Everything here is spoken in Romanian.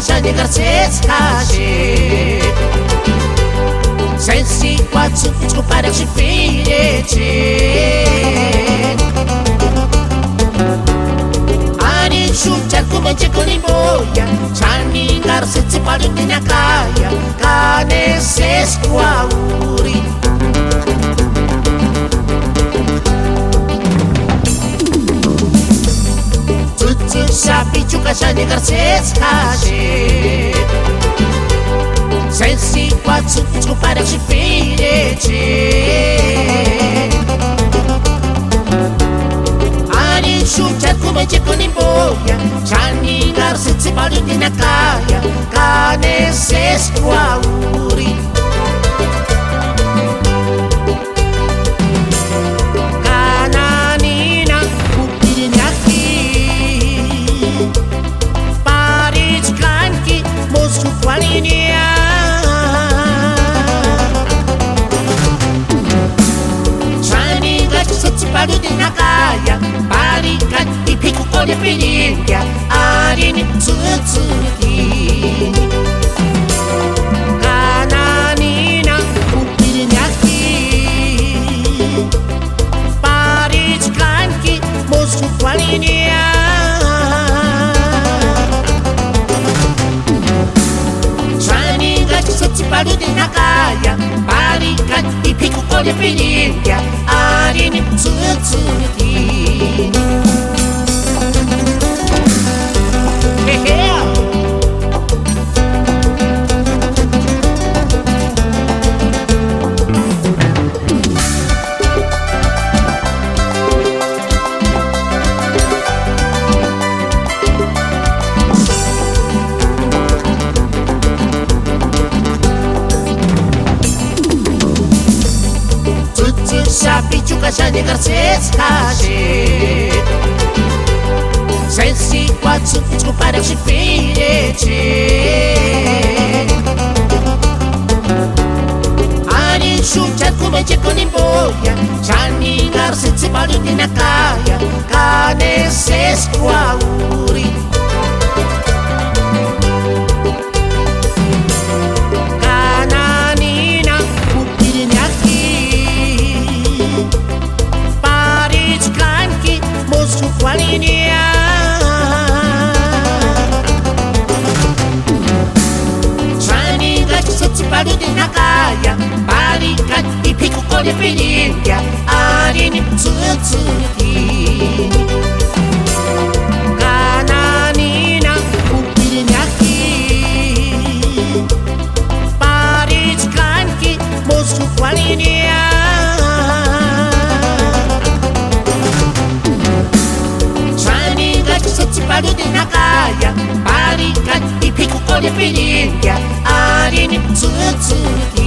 kashani garcescage sensi quatro scopare ci finece ani chucha come che con in boia chani garcesi palu di nakaya cane se squauri sapi chuka shani garcescage sensi quatro scopare ci finece ani chucha come che con in boia chani garcesi palu di nakaya cane se squauri Chani gachi palu di nakaya Barikan ipiku kone pininga Arini tsutsuki Kananina upirinyaki Barikanki mosu kwalinia palu di nakaya barikan ipiku kone pininga arini tsutsuki sapi chuka shani garcescage sensi quatro scopare ci finece ani chucha come che con in boia chani garcesi palu di nakaya cane se squauri Qualinia Chani gachi palu di nakaya Barikan ipiku kone pininga Arini tsutsuki Kananina upirinyaki Barikanki mosu qualinia palu di nakaya barikan ipiku kone pininga arini tsutsuki